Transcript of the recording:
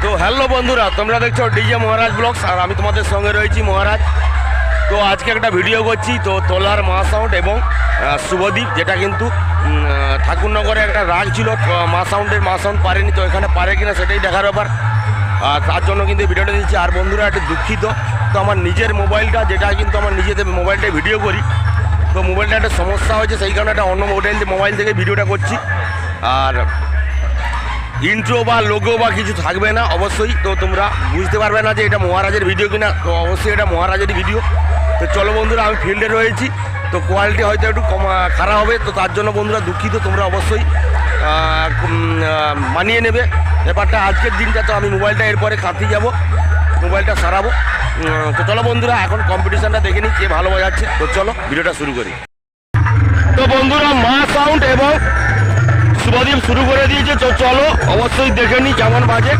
তো হ্যালো বন্ধুরা, তোমরা দেখছো ডিজে মহারাজ ব্লগস, আর আমি তোমাদের সঙ্গে রয়েছি মহারাজ। তো আজকে একটা ভিডিও করছি, তো তোলার মা সাউন্ড এবং শুভদীপ, যেটা কিন্তু ঠাকুরনগরে একটা রাগ ছিল মা সাউন্ড পারেনি, তো এখানে পারে কিনা সেটাই দেখার ব্যাপার। তার জন্য কিন্তু ভিডিওটা দিচ্ছি। আর বন্ধুরা একটু দুঃখিত, তো আমার নিজের মোবাইলটা, যেটা কিন্তু আমার নিজেদের মোবাইলটায় ভিডিও করি, তো মোবাইলটা একটা সমস্যা হয়েছে, সেই কারণে একটা অন্য মোবাইল থেকে ভিডিওটা করছি। আর ইন্ট্রো বা লোগো বা কিছু থাকবে না অবশ্যই, তো তোমরা বুঝতে পারবে না যে এটা মহারাজের ভিডিও কিনা, তো অবশ্যই এটা মহারাজেরই ভিডিও। তো চলো বন্ধুরা, আমি ফিল্ডে রয়েছি, তো কোয়ালিটি হয়তো একটু খারাপ হবে, তো তার জন্য বন্ধুরা দুঃখিত, তোমরা অবশ্যই মানিয়ে নেবে ব্যাপারটা। আজকের দিনটা তো আমি মোবাইলটা এরপরে কাঁদতে যাব, মোবাইলটা সারাবো। তো চলো বন্ধুরা, এখন কম্পিটিশানটা দেখে নিই কে ভালো বাজাচ্ছে। তো চলো ভিডিওটা শুরু করি। তো বন্ধুরা, মা সাউন্ড এবং শুভদীপ শুরু করে দিয়েছে, তো চলো অবশ্যই দেখে নিই কেমন বাজে।